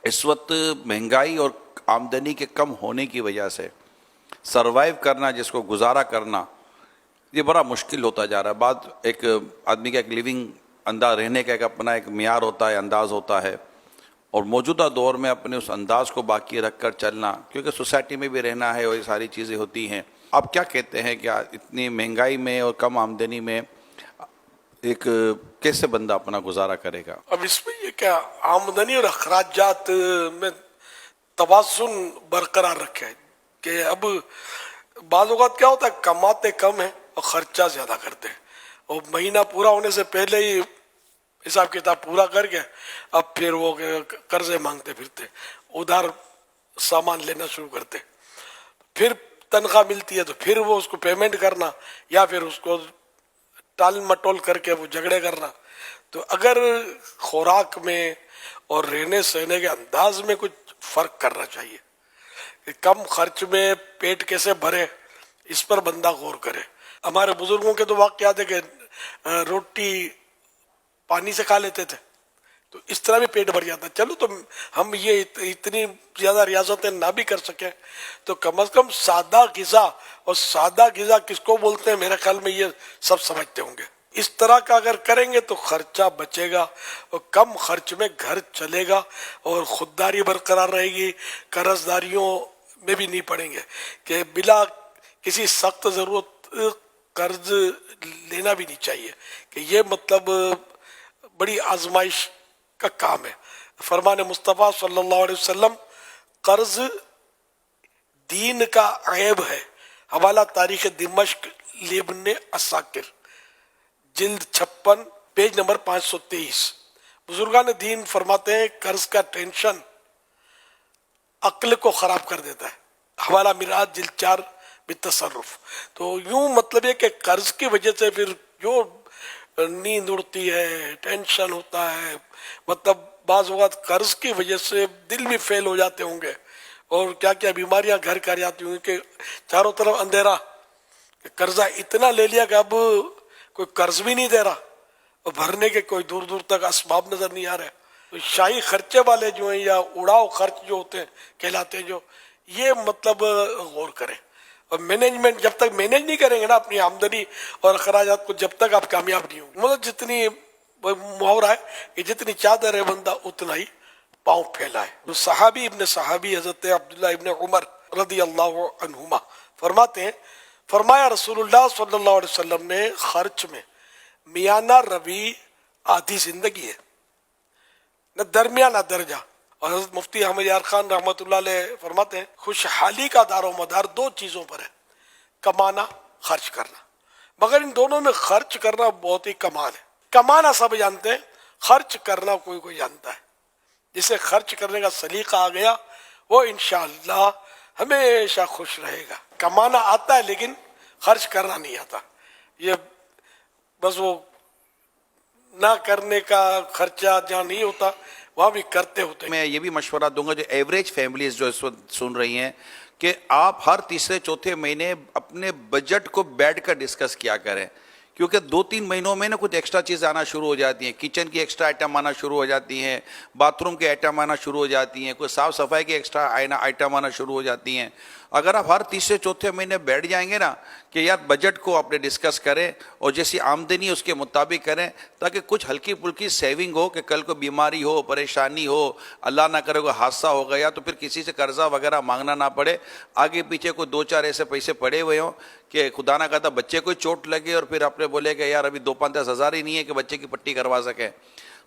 اس وقت مہنگائی اور آمدنی کے کم ہونے کی وجہ سے سروائیو کرنا، جس کو گزارا کرنا، یہ بڑا مشکل ہوتا جا رہا ہے. بعد ایک آدمی کا ایک لیونگ انداز، رہنے کا ایک اپنا ایک معیار ہوتا ہے، انداز ہوتا ہے، اور موجودہ دور میں اپنے اس انداز کو باقی رکھ کر چلنا، کیونکہ سوسائٹی میں بھی رہنا ہے اور یہ ساری چیزیں ہوتی ہیں. آپ کیا کہتے ہیں کہ اتنی مہنگائی میں اور کم آمدنی میں ایک کیسے بندہ اپنا گزارا کرے گا؟ اب اس میں یہ کیا آمدنی اور اخراجات میں توازن برقرار رکھے کہ اب بعض اوقات کیا ہوتا ہے کماتے کم ہیں اور خرچہ زیادہ کرتے ہیں، اور مہینہ پورا ہونے سے پہلے ہی حساب کتاب پورا کر کے اب پھر وہ قرضے مانگتے پھرتے، ادھار سامان لینا شروع کرتے، پھر تنخواہ ملتی ہے تو پھر وہ اس کو پیمنٹ کرنا یا پھر اس کو ٹال مٹول کر کے وہ جھگڑے کرنا. تو اگر خوراک میں اور رہنے سہنے کے انداز میں کچھ فرق کرنا چاہیے کہ کم خرچ میں پیٹ کیسے بھرے، اس پر بندہ غور کرے. ہمارے بزرگوں کے تو واقعات ہے کہ روٹی پانی سے کھا لیتے تھے تو اس طرح بھی پیٹ بھر جاتا. چلو تو ہم یہ اتنی زیادہ ریاضتیں نہ بھی کر سکیں تو کم از کم سادہ غذا، اور سادہ غذا کس کو بولتے ہیں میرے خیال میں یہ سب سمجھتے ہوں گے. اس طرح کا اگر کریں گے تو خرچہ بچے گا اور کم خرچ میں گھر چلے گا اور خودداری برقرار رہے گی. قرض داریوں میں بھی نہیں پڑیں گے کہ بلا کسی سخت ضرورت قرض لینا بھی نہیں چاہیے کہ یہ مطلب بڑی آزمائش کا کام ہے. فرمان مصطفیٰ صلی اللہ علیہ وسلم قرض دین کا عیب ہے. حوالہ تاریخ دمشق لابن عساکر جلد 56 پیج نمبر 523. بزرگان دین فرماتے ہیں قرض کا ٹینشن عقل کو خراب کر دیتا ہے. حوالہ میراث جلد 4 بالتصرف. تو یوں مطلب ہے کہ قرض کی وجہ سے پھر جو نیند اڑتی ہے، ٹینشن ہوتا ہے، مطلب بعض اوقات قرض کی وجہ سے دل بھی فیل ہو جاتے ہوں گے اور کیا کیا بیماریاں گھر کر جاتی ہوں گی کہ چاروں طرف اندھیرا، کہ قرضہ اتنا لے لیا کہ اب کوئی قرض بھی نہیں دے رہا اور بھرنے کے کوئی دور دور تک اسباب نظر نہیں آ رہے. تو شاہی خرچے والے جو ہیں یا اڑاؤ خرچ جو ہوتے ہیں کہلاتے ہیں، جو یہ مطلب غور کریں. اور مینجمنٹ جب تک مینج نہیں کریں گے نا اپنی آمدنی اور اخراجات کو، جب تک آپ کامیاب نہیں ہوں گے. مطلب جتنی محاورہ ہے کہ جتنی چادر ہے بندہ اتنا ہی پاؤں پھیلائے. صحابی ابن صحابی حضرت عبداللہ ابن عمر رضی اللہ عنہما فرماتے ہیں، فرمایا رسول اللہ صلی اللہ علیہ وسلم نے خرچ میں میانہ روی آدھی زندگی ہے، نہ درمیانہ درجہ. اور حضرت مفتی احمد یار خان رحمۃ اللہ علیہ فرماتے ہیں خوشحالی کا دار و مدار دو چیزوں پر ہے، کمانا، خرچ کرنا. مگر ان دونوں میں خرچ کرنا بہت ہی کمال ہے. کمانا سب جانتے ہیں، خرچ کرنا کوئی کوئی جانتا ہے. جسے خرچ کرنے کا سلیقہ آ گیا وہ انشاءاللہ ہمیشہ خوش رہے گا. کمانا آتا ہے لیکن خرچ کرنا نہیں آتا. یہ بس وہ نہ کرنے کا خرچہ جہاں نہیں ہوتا وہاں بھی کرتے ہوتے. میں یہ بھی مشورہ دوں گا جو ایوریج فیملیز جو اس وقت سن رہی ہیں کہ آپ ہر تیسرے چوتھے مہینے اپنے بجٹ کو بیٹھ کر ڈسکس کیا کریں، کیونکہ 2-3 مہینوں میں نا کچھ ایکسٹرا چیزیں آنا شروع ہو جاتی ہیں. کچن کی ایکسٹرا آئٹم آنا شروع ہو جاتی ہیں، باتھ روم کے آئٹم آنا شروع ہو جاتی ہیں، کوئی صاف صفائی کی ایکسٹرا آئٹم آنا شروع ہو جاتی ہیں. اگر آپ ہر تیسرے چوتھے مہینے بیٹھ جائیں گے نا کہ یار بجٹ کو اپنے ڈسکس کریں اور جیسی آمدنی اس کے مطابق کریں تاکہ کچھ ہلکی پھلکی سیونگ ہو کہ کل کو بیماری ہو، پریشانی ہو، اللہ نہ کرے کوئی حادثہ ہو گیا تو پھر کسی سے قرضہ وغیرہ مانگنا نہ پڑے. آگے پیچھے کوئی 2-4 ایسے پیسے پڑے ہوئے ہوں کہ خدا نہ کہتا بچے کو چوٹ لگے اور پھر اپنے بولے کہ یار ابھی 2-5 ہزار ہی نہیں ہے کہ بچے کی پٹی کروا سکیں.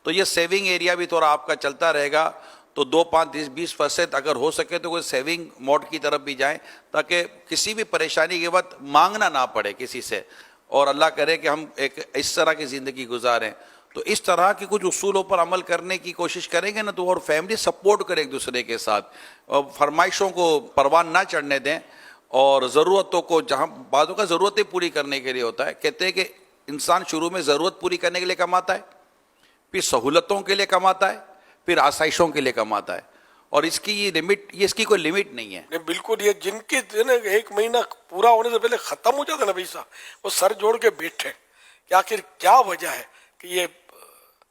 تو یہ سیونگ ایریا بھی تھوڑا آپ کا چلتا رہے گا. تو 2-5-20% اگر ہو سکے تو کوئی سیونگ موڈ کی طرف بھی جائیں تاکہ کسی بھی پریشانی کے وقت مانگنا نہ پڑے کسی سے، اور اللہ کرے کہ ہم ایک اس طرح کی زندگی گزاریں. تو اس طرح کی کچھ اصولوں پر عمل کرنے کی کوشش کریں گے نا تو اور فیملی سپورٹ کرے ایک دوسرے کے ساتھ، اور فرمائشوں کو پروان نہ چڑھنے دیں، اور ضرورتوں کو جہاں بعضوں کا ضرورتیں پوری کرنے کے لیے ہوتا ہے. کہتے ہیں کہ انسان شروع میں ضرورت پوری کرنے کے لیے کماتا ہے، پھر سہولتوں کے لیے کماتا ہے، پھر آسائشوں کے لیے کماتا ہے، اور اس کی یہ لمٹ، یہ اس کی کوئی لمٹ نہیں ہے. بالکل. یہ جن کی ایک مہینہ پورا ہونے سے پہلے ختم ہو جاتا نا پیسہ، وہ سر جوڑ کے بیٹھے کہ آخر کیا وجہ ہے کہ یہ